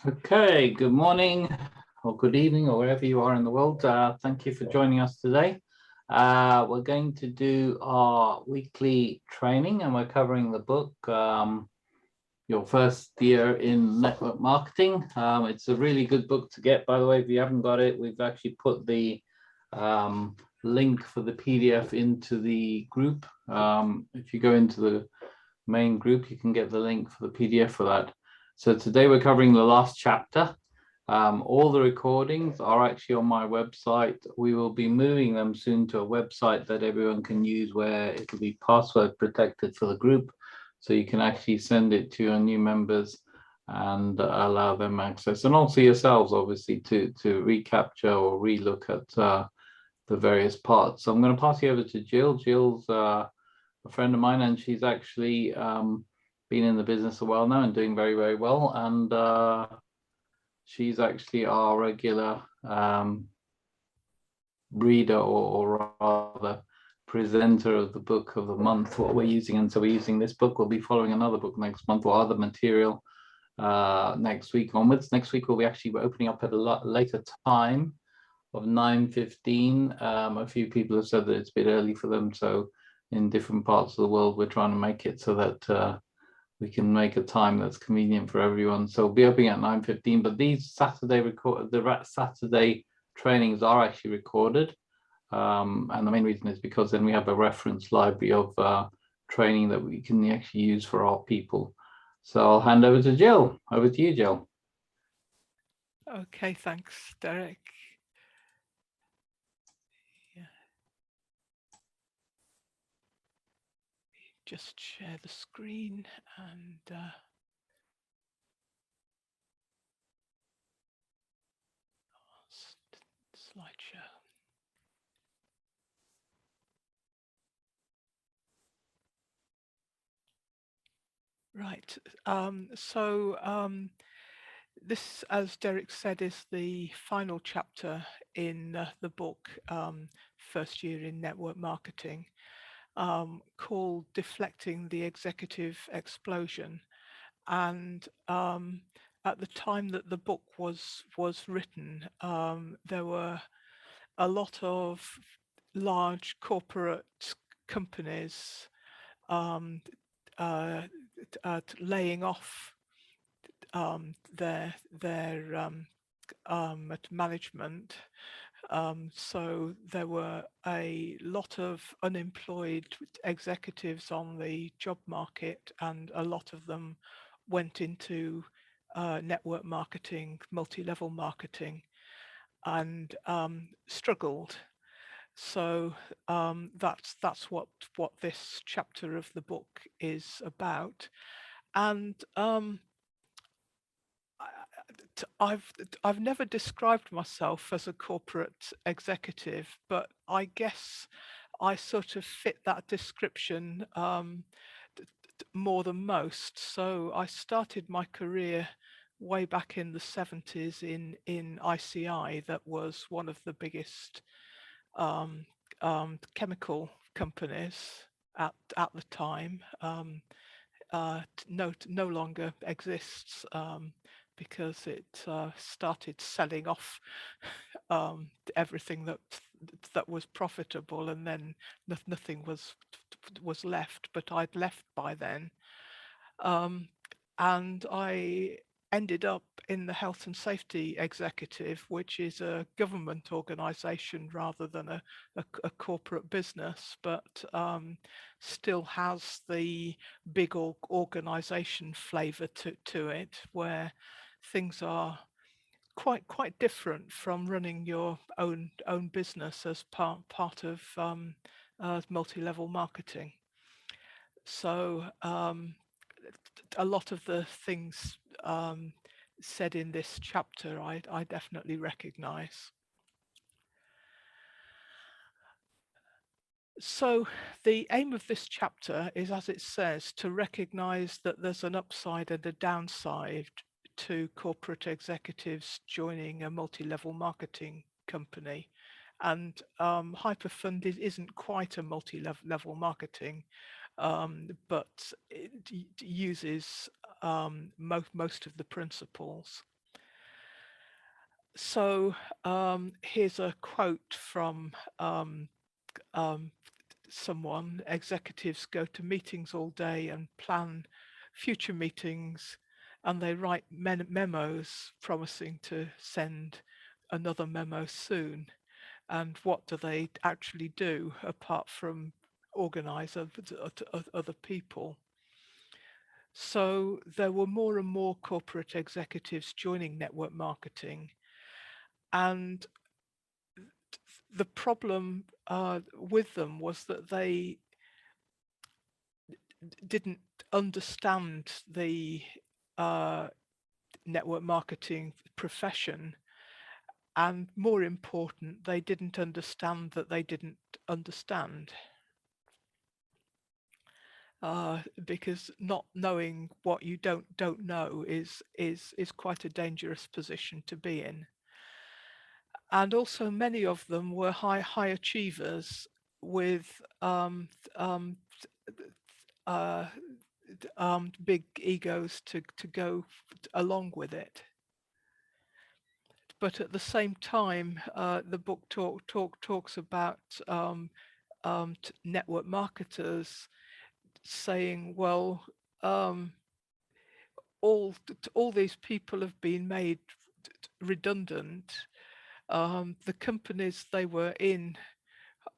Okay, good morning or good evening or wherever you are in the world. Thank you for joining us today. We're going to do our weekly training and we're covering the book, Your First Year in Network Marketing. It's a really good book to get, by the way. If you haven't got it, we've actually put the link for the PDF into the group. If you go into the main group, you can get the link for the PDF for that. So today we're covering the last chapter. All the recordings are actually on my website. We will be moving them soon to a website that everyone can use where it'll be password protected for the group. So you can actually send it to your new members and allow them access. And also yourselves, obviously, to recapture or relook at the various parts. So I'm going to pass you over to Jill. Jill's a friend of mine, and she's actually been in the business a while now and doing very, very well. And she's actually our regular reader or rather presenter of the book of the month, what we're using. And so we're using this book. We'll be following another book next month or other material next week onwards. Next week we'll be actually opening up at a later time of 9:15. A few people have said that it's a bit early for them. So in different parts of the world, we're trying to make it so that we can make a time that's convenient for everyone. So we'll be opening at 9:15, but these Saturday trainings are actually recorded. And the main reason is because then we have a reference library of training that we can actually use for our people. So I'll hand over to Jill. Over to you, Jill. Okay, thanks, Derek. Just share the screen and slideshow. Right. This, as Derek said, is the final chapter in the book, First Year in Network Marketing, called Deflecting the Executive Explosion. And at the time that the book was written, there were a lot of large corporate companies laying off their management. So there were a lot of unemployed executives on the job market, and a lot of them went into network marketing, multi-level marketing, and struggled. So that's what this chapter of the book is about. And I've never described myself as a corporate executive, but I guess I sort of fit that description more than most. So I started my career way back in the 70s in ICI, that was one of the biggest chemical companies at the time. No longer exists because it started selling off everything that was profitable, and then nothing was left. But I'd left by then, and I ended up in the health and safety executive, which is a government organization rather than a corporate business, but still has the big organization flavor to it, where things are quite different from running your own business as part of multi-level marketing. So a lot of the things said in this chapter I definitely recognize. So the aim of this chapter is, as it says, to recognize that there's an upside and a downside to corporate executives joining a multi-level marketing company. And Hyperfund isn't quite a multi-level marketing, but it uses most of the principles. So here's a quote from someone. Executives go to meetings all day and plan future meetings, and they write memos promising to send another memo soon. And what do they actually do apart from organize other people? So there were more and more corporate executives joining network marketing, and the problem with them was that they didn't understand the uh, network marketing profession, and more important, they didn't understand that they didn't understand. Because not knowing what you don't know is quite a dangerous position to be in. And also, many of them were high achievers with uh, big egos to go along with it. But at the same time, the book talks about network marketers saying, well, all these people have been made redundant. The companies they were in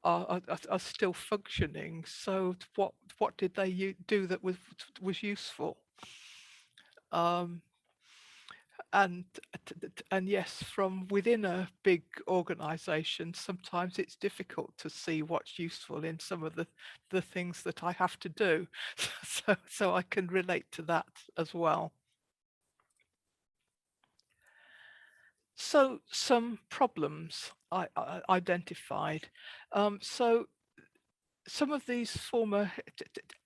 are still functioning. So what did they do that was useful? Um, and yes, from within a big organization, sometimes it's difficult to see what's useful in some of the things that I have to do. So I can relate to that as well. So some problems I identified. So some of these former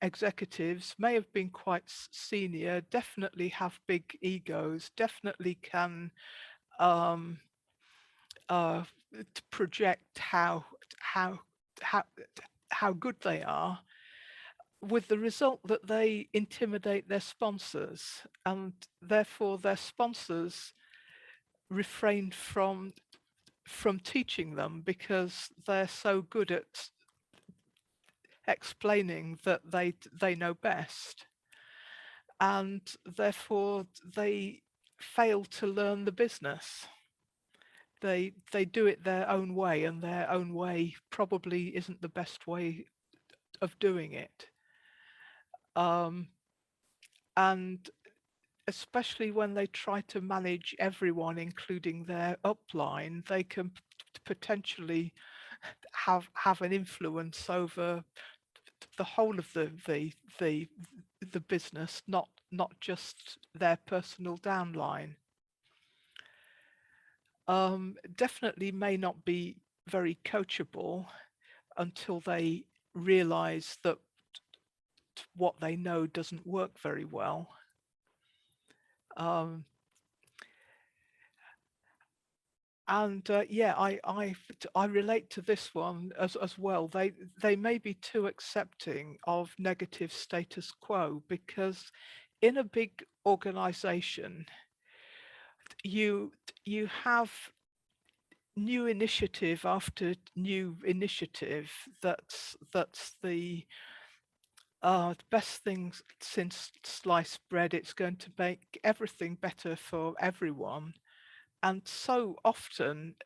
executives may have been quite senior, definitely have big egos, definitely can um, to project how how how good they are, with the result that they intimidate their sponsors, and therefore their sponsors refrain from teaching them because they're so good at explaining that they know best, and therefore they fail to learn the business. They do it their own way, and their own way probably isn't the best way of doing it. And especially when they try to manage everyone, including their upline, they can potentially have an influence over the whole of the business, not just their personal downline. Definitely may not be very coachable until they realize that what they know doesn't work very well. Yeah, I relate to this one as well. They may be too accepting of negative status quo, because in a big organization, you have new initiative after new initiative. That's the best thing since sliced bread. It's going to make everything better for everyone. And so often,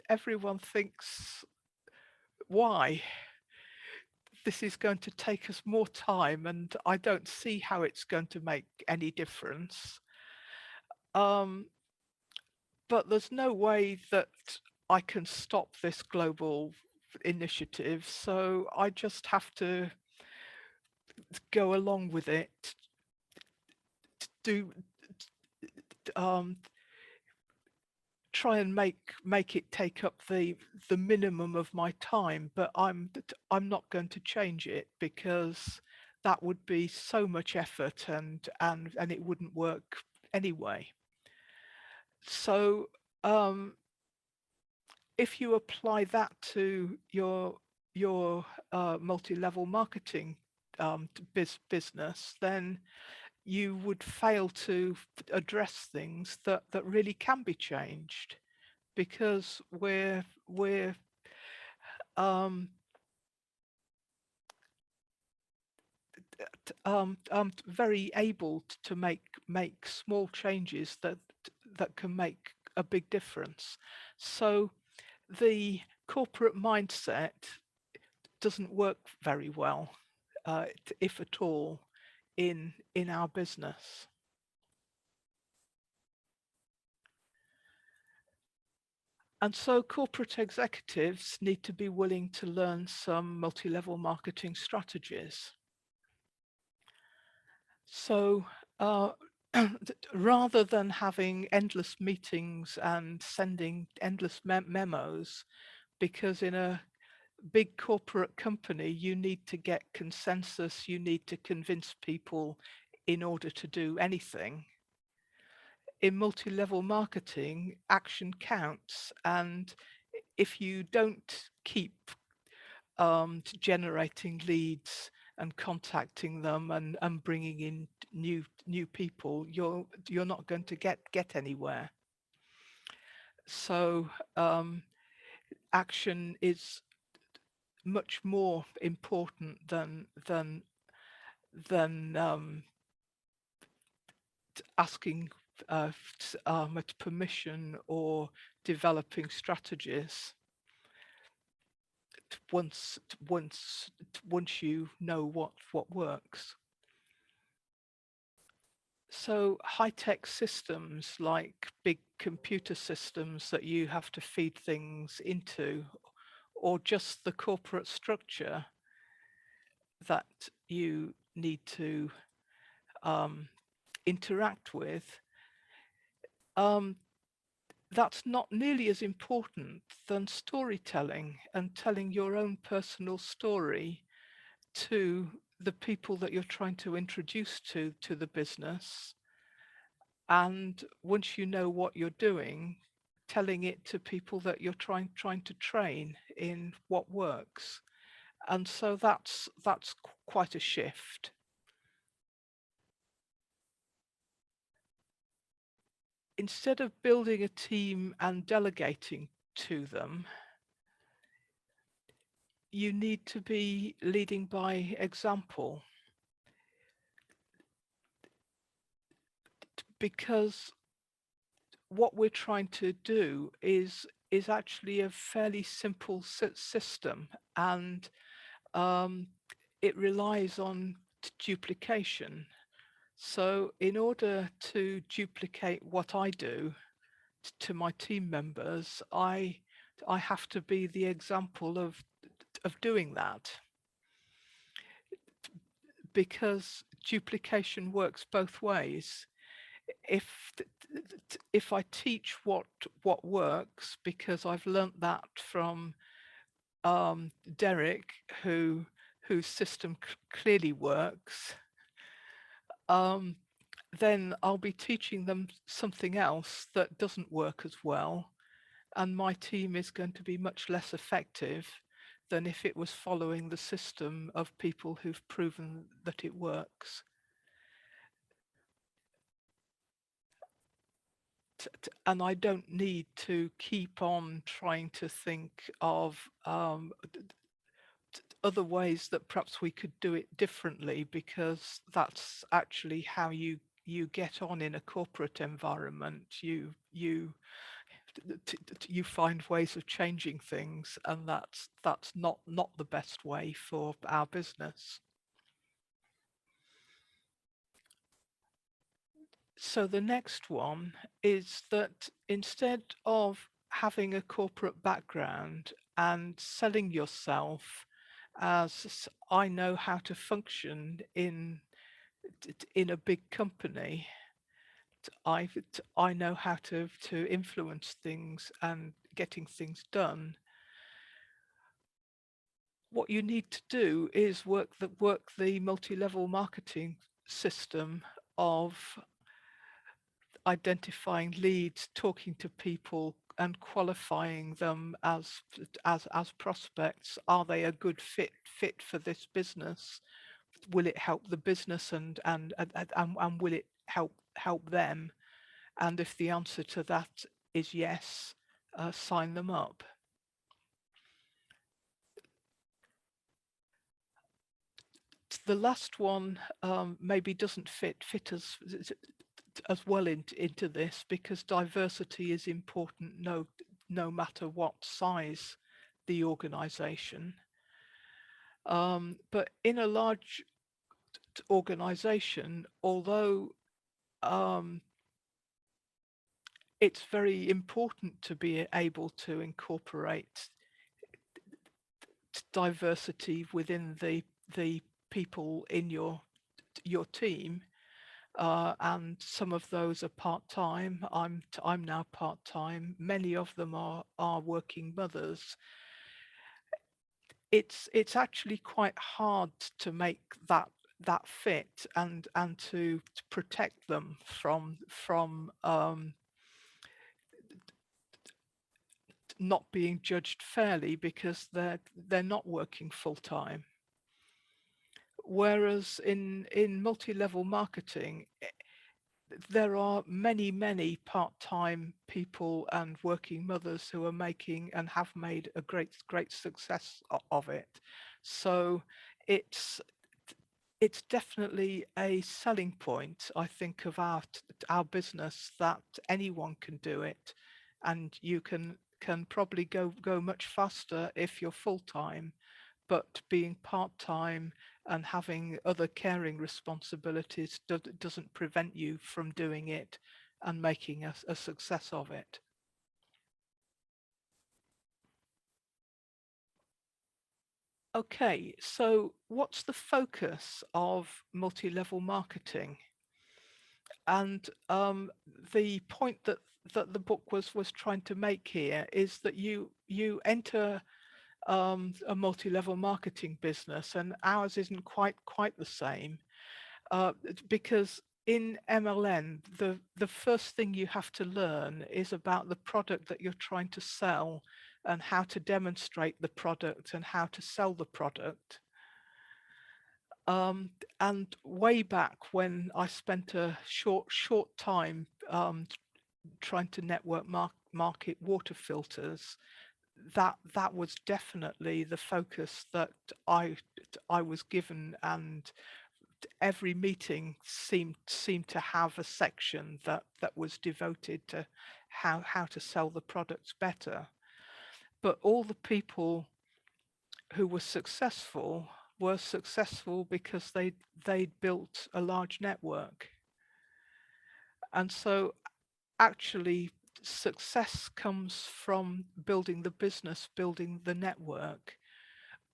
everyone thinks, why? This is going to take us more time, and I don't see how it's going to make any difference. But there's no way that I can stop this global initiative, so I just have to go along with it, do try and make it take up the minimum of my time, but I'm not going to change it, because that would be so much effort, and it wouldn't work anyway. So if you apply that to your multi-level marketing business, then you would fail to address things that really can be changed, because we're um, very able to make small changes that can make a big difference. So the corporate mindset doesn't work very well, if at all, in our business. And so corporate executives need to be willing to learn some multi-level marketing strategies. So rather than having endless meetings and sending endless memos, because in a big corporate company, you need to get consensus, you need to convince people in order to do anything. In multi-level marketing, action counts, and if you don't keep generating leads and contacting them and bringing in new people, you're not going to get anywhere. So action is much more important than asking permission or developing strategies once you know what works. So high-tech systems like big computer systems that you have to feed things into, or just the corporate structure that you need to interact with, that's not nearly as important than storytelling and telling your own personal story to the people that you're trying to introduce to the business. And once you know what you're doing, telling it to people that you're trying to train in what works. And so that's quite a shift. Instead of building a team and delegating to them, you need to be leading by example, because what we're trying to do is actually a fairly simple system, and it relies on duplication. So in order to duplicate what I do to my team members, I have to be the example of doing that, because duplication works both ways. If I teach what works, because I've learnt that from Derek, whose system clearly works, then I'll be teaching them something else that doesn't work as well, and my team is going to be much less effective than if it was following the system of people who've proven that it works. And I don't need to keep on trying to think of other ways that perhaps we could do it differently, because that's actually how you get on in a corporate environment. You find ways of changing things, and that's not the best way for our business. So the next one is that instead of having a corporate background and selling yourself as I know how to function in a big company, I know how to influence things and getting things done. What you need to do is work the multi-level marketing system of identifying leads, talking to people, and qualifying them as prospects. Are they a good fit for this business? will it help the business, and will it help them? And if the answer to that is yes, sign them up. The last one maybe doesn't fit as well into this, because diversity is important no matter what size the organization. But in a large organization, although it's very important to be able to incorporate diversity within the people in your team, and some of those are part-time. I'm now part-time. Many of them are working mothers. It's actually quite hard to make that fit, and to protect them from not being judged fairly, because they're not working full-time. Whereas in multi-level marketing, there are many part-time people and working mothers who are making and have made a great success of it. So it's definitely a selling point, I think, of our business, that anyone can do it, and you can probably go much faster if you're full-time. But being part-time and having other caring responsibilities doesn't prevent you from doing it and making a success of it. Okay, so what's the focus of multi-level marketing? And the point that the book was trying to make here is that you enter a multi-level marketing business, and ours isn't quite the same, because in MLM, the first thing you have to learn is about the product that you're trying to sell, and how to demonstrate the product and how to sell the product. And way back when I spent a short time trying to network market water filters, that was definitely the focus that I was given, and every meeting seemed to have a section that was devoted to how to sell the products better. But all the people who were successful because they'd built a large network. And so actually success comes from building the business, building the network,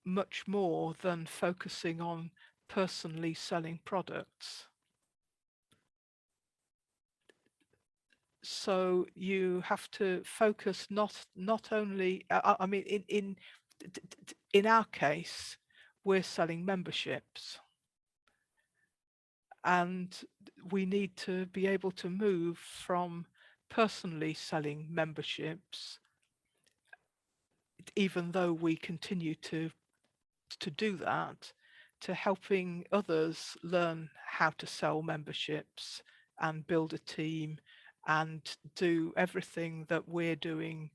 much more than focusing on personally selling products. So you have to focus not only, I mean, in our case, we're selling memberships, and we need to be able to move from personally selling memberships, even though we continue to do that, to helping others learn how to sell memberships and build a team and do everything that we're doing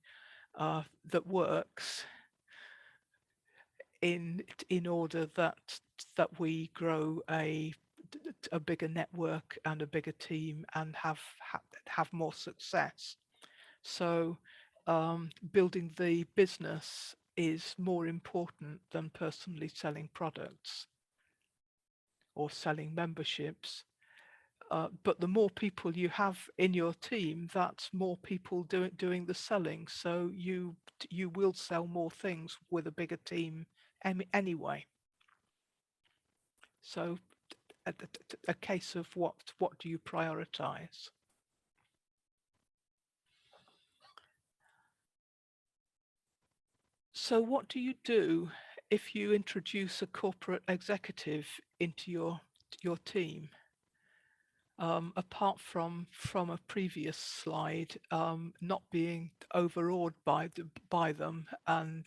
that works, in order that we grow a bigger network and a bigger team and have more success. So building the business is more important than personally selling products or selling memberships. But the more people you have in your team, that's more people doing the selling. So you will sell more things with a bigger team anyway. So a case of what do you prioritize? So what do you do if you introduce a corporate executive into your team? Apart from a previous slide, not being overawed by them, and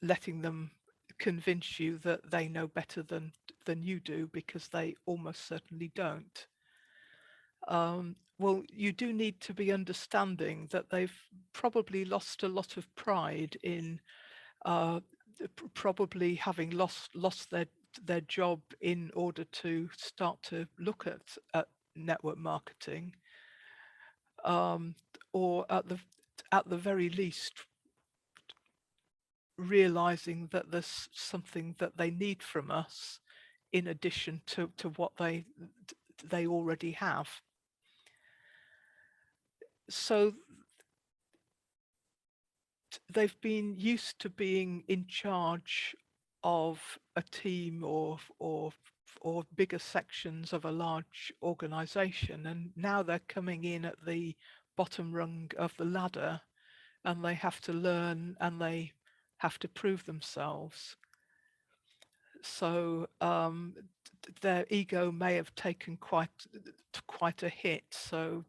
letting them convince you that they know better than you do, because they almost certainly don't. Well, you do need to be understanding that they've probably lost a lot of pride in probably having lost their job in order to start to look at network marketing, or at the very least realizing that there's something that they need from us in addition to what they already have. So they've been used to being in charge of a team or bigger sections of a large organization, and now they're coming in at the bottom rung of the ladder, and they have to learn and they have to prove themselves. So their ego may have taken quite a hit, so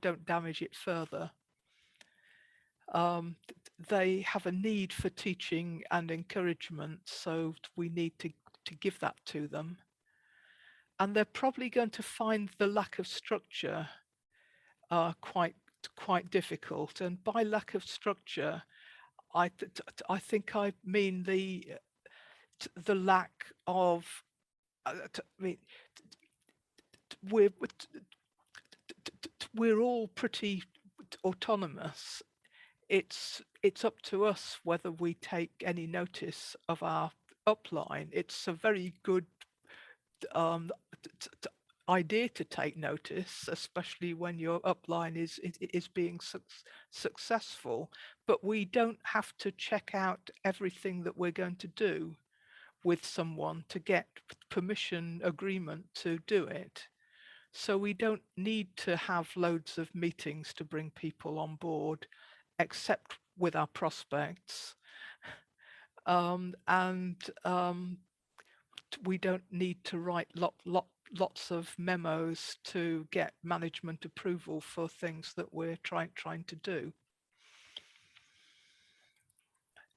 don't damage it further. They have a need for teaching and encouragement, so we need to give that to them. And they're probably going to find the lack of structure quite difficult. And by lack of structure, I think I mean the lack of. I mean, we're all pretty autonomous. It's up to us whether we take any notice of our upline. It's a very good idea to take notice, especially when your upline is being successful. But we don't have to check out everything that we're going to do with someone to get permission agreement to do it. So we don't need to have loads of meetings to bring people on board, except with our prospects. We don't need to write lots of memos to get management approval for things that we're trying to do.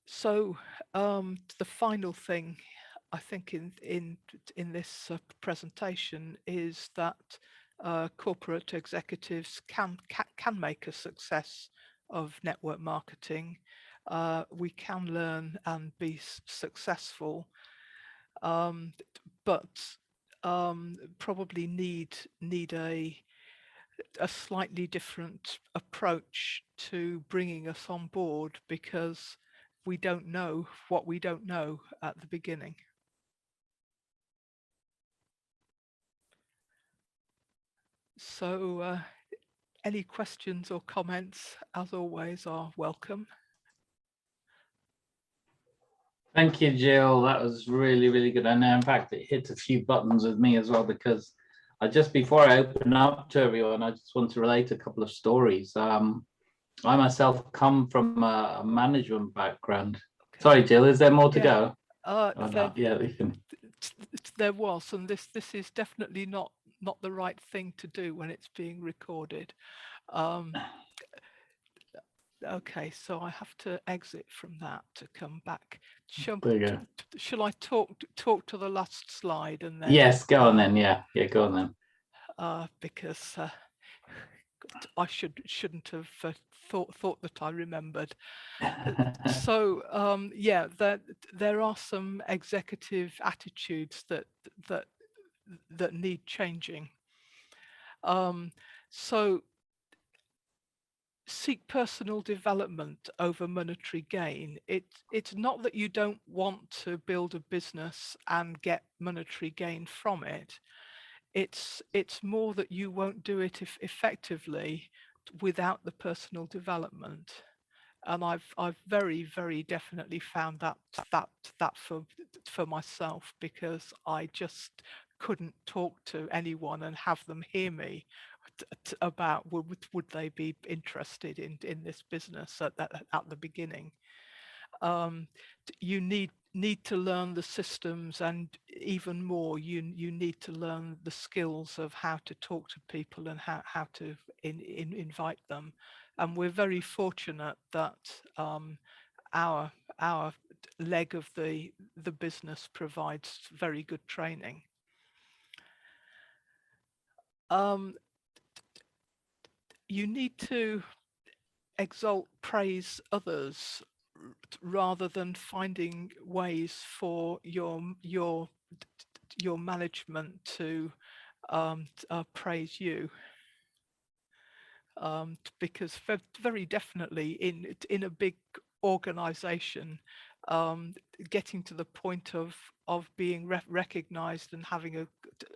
So the final thing I think in this presentation is that corporate executives can make a success of network marketing. We can learn and be successful, but probably need a slightly different approach to bringing us on board, because we don't know what we don't know at the beginning. So any questions or comments, as always, are welcome. Thank you, Jill. That was really, really good. And in fact, it hit a few buttons with me as well, because just before I open up to everyone, I just want to relate a couple of stories. I myself come from a management background. Okay. Sorry, Jill, is there more to go? Yeah, you can. There was, and this is definitely not the right thing to do when it's being recorded. Okay, so I have to exit from that to come back. Shall I talk to the last slide and then? Yes, go on then. Yeah, go on then. Because I shouldn't have thought that I remembered. So yeah, there are some executive attitudes that need changing. So seek personal development over monetary gain. It's not that you don't want to build a business and get monetary gain from it. It's more that you won't do it effectively without the personal development. And I've very, very definitely found that for myself, because I just couldn't talk to anyone and have them hear me about would they be interested in this business at the beginning. You need to learn the systems, and even more, you need to learn the skills of how to talk to people and how to invite them. And we're very fortunate that our leg of the business provides very good training. You need to exalt, praise others rather than finding ways for your management to praise you. Because very definitely in a big organization, getting to the point of being recognized and having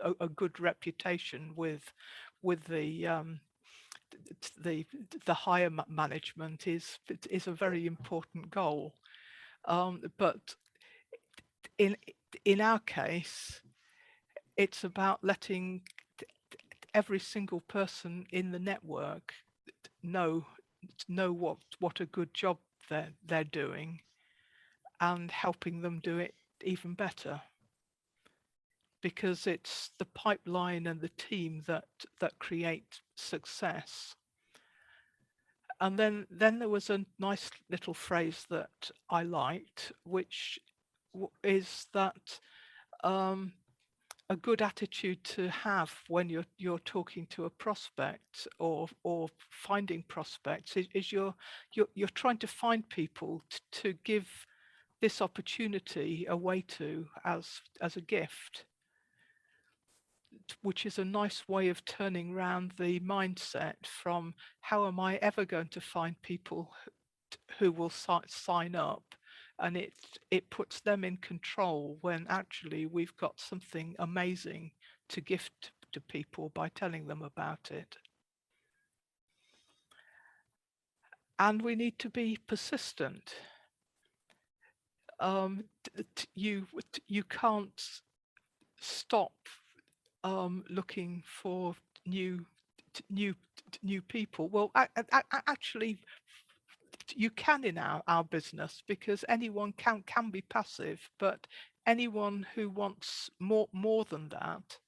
a good reputation with the higher management is a very important goal. But in our case, it's about letting every single person in the network know what a good job they're doing, and helping them do it even better, because it's the pipeline and the team that create success. And then there was a nice little phrase that I liked, which is that a good attitude to have when you're talking to a prospect or finding prospects is you're trying to find people to give this opportunity away to as a gift, which is a nice way of turning around the mindset from how am I ever going to find people who will sign up, and it puts them in control when actually we've got something amazing to gift to people by telling them about it. And we need to be persistent. You can't stop looking for new people. Well, actually, you can in our business, because anyone can be passive, but anyone who wants more than that,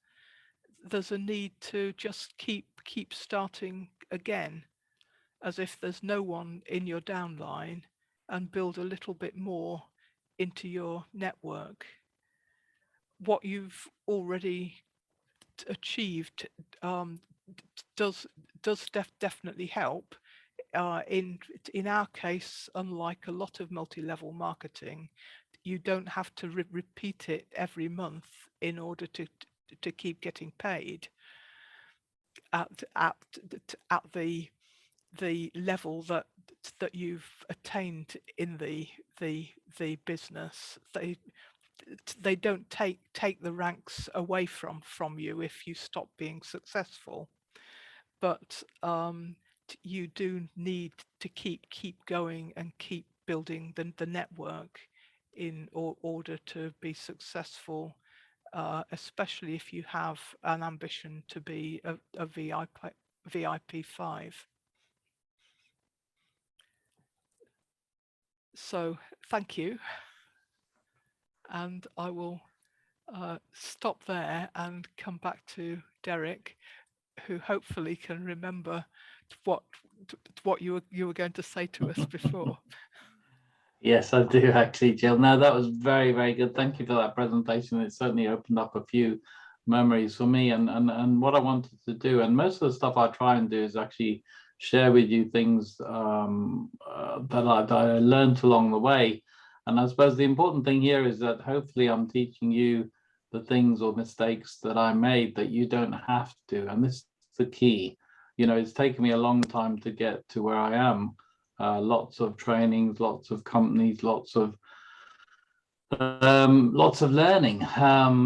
there's a need to just keep starting again, as if there's no one in your downline, and build a little bit more into your network. What you've already achieved does definitely help. In our case, unlike a lot of multi-level marketing, you don't have to repeat it every month in order to keep getting paid at the level that you've attained in the business. They don't take the ranks away from you if you stop being successful, but you do need to keep going and keep building the network in order to be successful, especially if you have an ambition to be a VIP 5. So thank you, and I will stop there and come back to Derek, who hopefully can remember what you were going to say to us before. Yes, I do actually, Jill. No, that was very, very good. Thank you for that presentation. It certainly opened up a few memories for me, and what I wanted to do. And most of the stuff I try and do is actually share with you things that I learned along the way. And I suppose the important thing here is that hopefully I'm teaching you the things or mistakes that I made that you don't have to. And this is the key. You know, it's taken me a long time to get to where I am. Lots of trainings, lots of companies, lots of learning.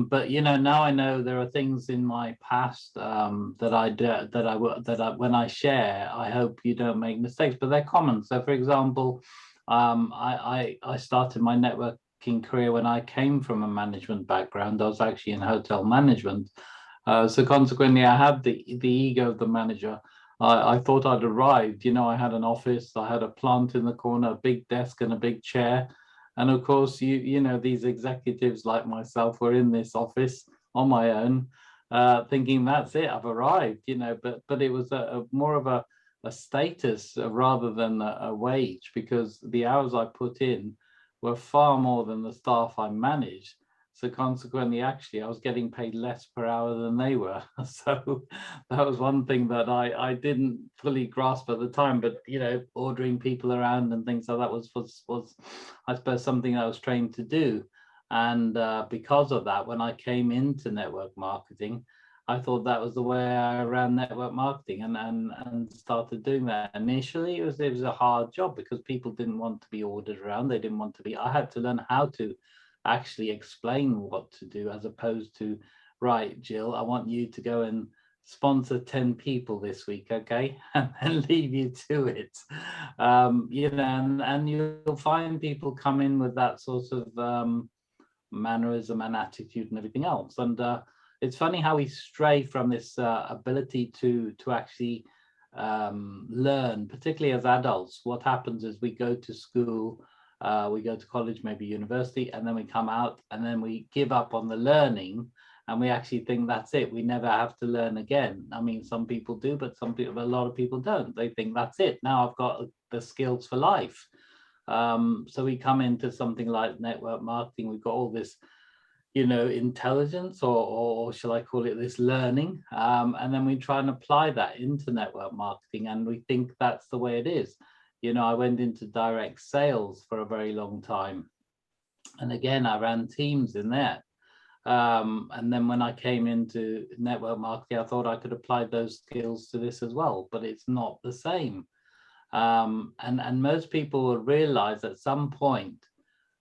But you know, now I know there are things in my past that I do that when I share, I hope you don't make mistakes, but they're common. So, for example, I started my networking career when I came from a management background. I was actually in hotel management. So consequently, I had the ego of the manager. I thought I'd arrived. You know, I had an office, I had a plant in the corner, a big desk and a big chair. And of course, you know, these executives like myself were in this office on my own, thinking that's it, I've arrived, you know, but it was more of a status rather than a wage, because the hours I put in were far more than the staff I managed. So consequently, actually, I was getting paid less per hour than they were. So that was one thing that I didn't fully grasp at the time. But ordering people around and things like that was I suppose something I was trained to do. And because of that, when I came into network marketing, I thought that was the way I ran network marketing, and started doing that. Initially, it was a hard job because people didn't want to be ordered around. They didn't want to be. I had to learn how to actually explain what to do, as opposed to, right, Jill, I want you to go and sponsor 10 people this week, okay, and then leave you to it. And you'll find people come in with that sort of mannerism and attitude and everything else. And it's funny how we stray from this ability to actually learn, particularly as adults. What happens is we go to school, we go to college, maybe university, and then we come out and then we give up on the learning, and we actually think that's it. We never have to learn again. I mean, some people do, but a lot of people don't. They think that's it. Now I've got the skills for life. So we come into something like network marketing. We've got all this, intelligence, or shall I call it this learning, and then we try and apply that into network marketing, and we think that's the way it is. I went into direct sales for a very long time, and again, I ran teams in there. And then when I came into network marketing, I thought I could apply those skills to this as well, but it's not the same. And most people will realize at some point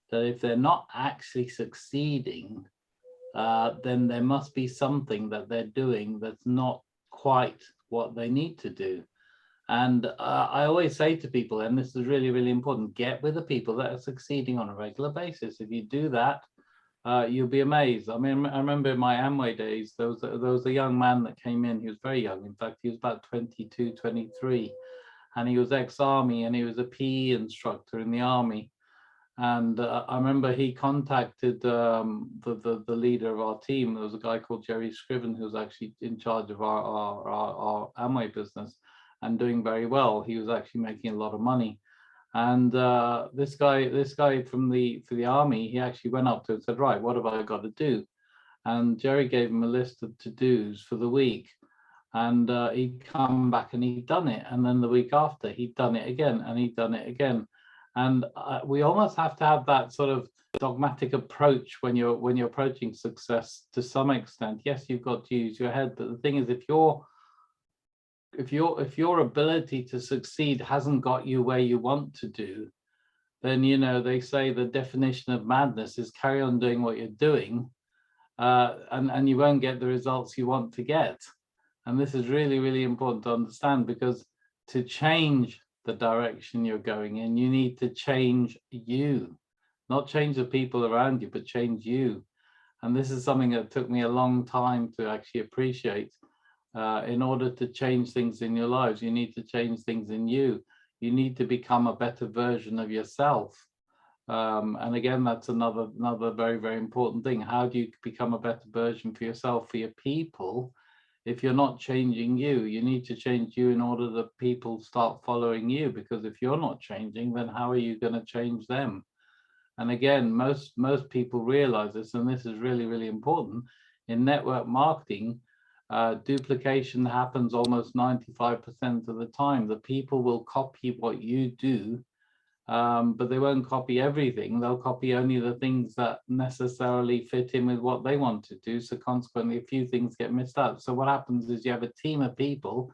that if they're not actually succeeding, then there must be something that they're doing that's not quite what they need to do. And I always say to people, and this is really, really important, get with the people that are succeeding on a regular basis. If you do that, you'll be amazed. I mean, I remember in my Amway days, there was a young man that came in. He was very young. In fact, he was about 22, 23. And he was ex-army, and he was a PE instructor in the army. And I remember he contacted the leader of our team. There was a guy called Jerry Scriven, who was actually in charge of our Amway business and doing very well. He was actually making a lot of money. And this guy for the army, he actually went up to him and said, right, what have I got to do? And Jerry gave him a list of to-dos for the week. And he'd come back and he'd done it. And then the week after, he'd done it again, and he'd done it again. And we almost have to have that sort of dogmatic approach when you're approaching success to some extent. Yes, you've got to use your head, but the thing is, if your ability to succeed hasn't got you where you want to do, then they say the definition of madness is carry on doing what you're doing, and you won't get the results you want to get. And this is really, really important to understand, because to change the direction you're going in, you need to change you, not change the people around you, but change you. And this is something that took me a long time to actually appreciate. In order to change things in your lives, you need to change things in you. You need to become a better version of yourself. And again, that's another very, very important thing. How do you become a better version for yourself, for your people? If you're not changing you, you need to change you in order that people start following you. Because if you're not changing, then how are you going to change them? And again, most people realize this, and this is really, really important. In network marketing, duplication happens almost 95% of the time. The people will copy what you do, but they won't copy everything. They'll copy only the things that necessarily fit in with what they want to do. So consequently, a few things get missed out. So what happens is you have a team of people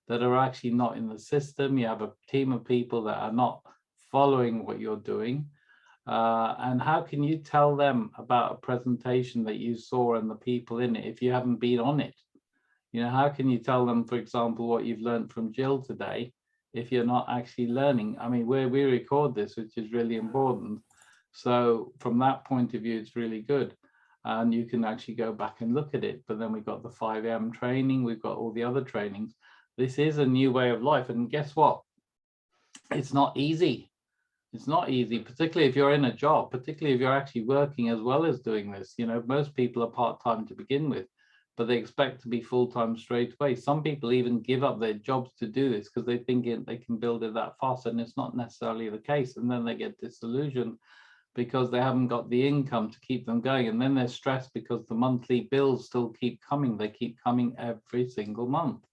that are actually not in the system. You have a team of people that are not following what you're doing. And how can you tell them about a presentation that you saw and the people in it if you haven't been on it? How can you tell them, for example, what you've learned from Jill today if you're not actually learning? I mean, we record this, which is really important. So from that point of view, it's really good. And you can actually go back and look at it. But then we've got the 5M training. We've got all the other trainings. This is a new way of life. And guess what? It's not easy. It's not easy, particularly if you're in a job, particularly if you're actually working as well as doing this. Most people are part-time to begin with, but they expect to be full-time straight away. Some people even give up their jobs to do this because they think they can build it that fast, and it's not necessarily the case. And then they get disillusioned. because they haven't got the income to keep them going. And then they're stressed because the monthly bills still keep coming. They keep coming every single month.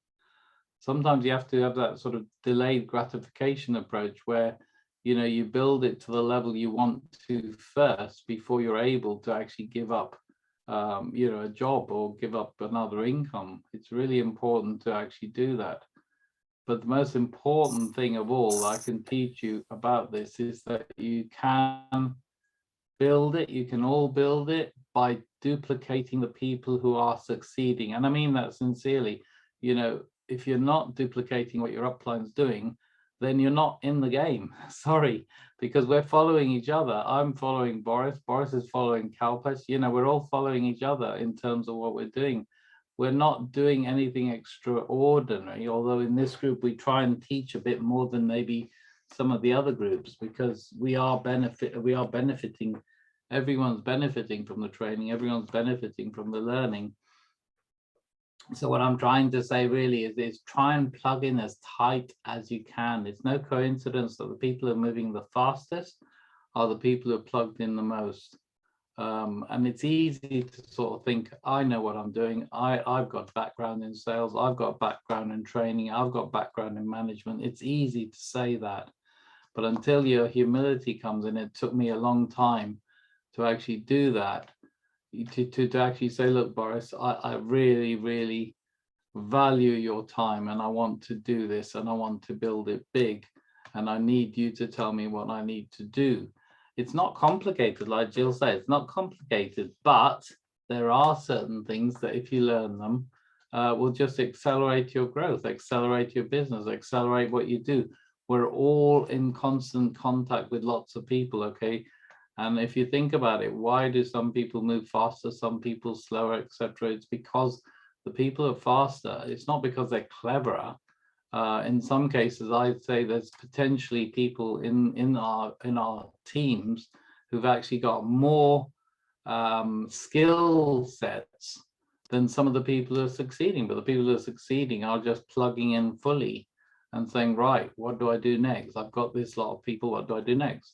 Sometimes you have to have that sort of delayed gratification approach where, you know, you build it to the level you want to first before you're able to actually give up, you know, a job or give up another income. It's really important to actually do that. But the most important thing of all I can teach you about this is that you can build it. You can all build it by duplicating the people who are succeeding. And I mean that sincerely. You know, if you're not duplicating what your upline's doing, then you're not in the game. Sorry, because we're following each other. I'm following Boris. Boris is following Kalpesh. You know, we're all following each other in terms of what we're doing. We're not doing anything extraordinary, although in this group we try and teach a bit more than maybe some of the other groups, because we are benefiting. Everyone's benefiting from the training. Everyone's benefiting from the learning. So what I'm trying to say really is try and plug in as tight as you can. It's no coincidence that the people who are moving the fastest are the people who are plugged in the most. And it's easy to sort of think, I know what I'm doing. I've got background in sales. I've got background in training. I've got background in management. It's easy to say that. But until your humility comes in, it took me a long time to actually do that. To actually say, look, Boris, I really, really value your time and I want to do this and I want to build it big. And I need you to tell me what I need to do. It's not complicated, like Jill said, it's not complicated, but there are certain things that if you learn them, will just accelerate your growth, accelerate your business, accelerate what you do. We're all in constant contact with lots of people, okay? And if you think about it, why do some people move faster, some people slower, etc.? It's because the people who are faster, it's not because they're cleverer. In some cases, I'd say there's potentially people in our teams who've actually got more skill sets than some of the people who are succeeding. But the people who are succeeding are just plugging in fully and saying, right, what do I do next? I've got this lot of people, what do I do next?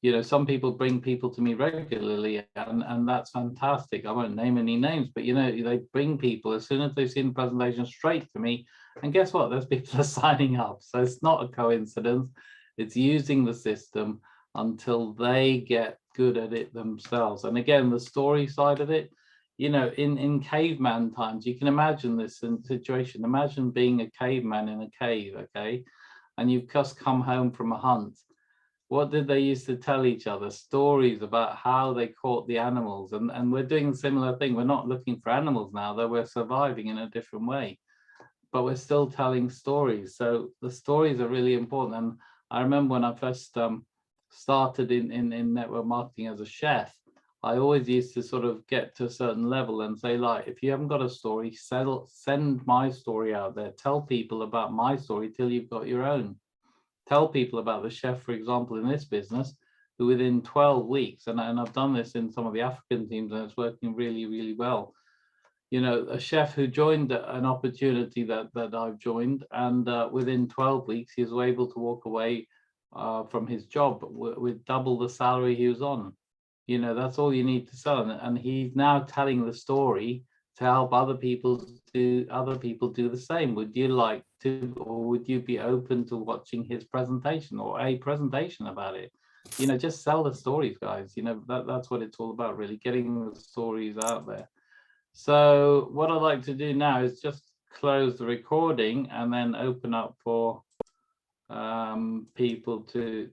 You know, some people bring people to me regularly, and that's fantastic. I won't name any names, but you know, they bring people as soon as they've seen the presentation straight to me, and guess what? Those people are signing up. So it's not a coincidence. It's using the system until they get good at it themselves. And again, the story side of it, you know, in caveman times, you can imagine this situation. Imagine being a caveman in a cave, okay, and you've just come home from a hunt. What did they used to tell each other? Stories about how they caught the animals. And we're doing a similar thing. We're not looking for animals now, though we're surviving in a different way. But we're still telling stories. So the stories are really important. And I remember when I first started in network marketing as a chef, I always used to sort of get to a certain level and say, like, if you haven't got a story, send my story out there. Tell people about my story till you've got your own. Tell people about the chef, for example, in this business, who within 12 weeks, and I've done this in some of the African teams, and it's working really, really well. You know, a chef who joined an opportunity that I've joined, and within 12 weeks, he was able to walk away from his job with double the salary he was on. You know, that's all you need to sell. And he's now telling the story to help other people do the same. Would you like to, or would you be open to watching his presentation or a presentation about it? You know, just sell the stories, guys. You know, that's what it's all about, really, getting the stories out there. So what I'd like to do now is just close the recording and then open up for people to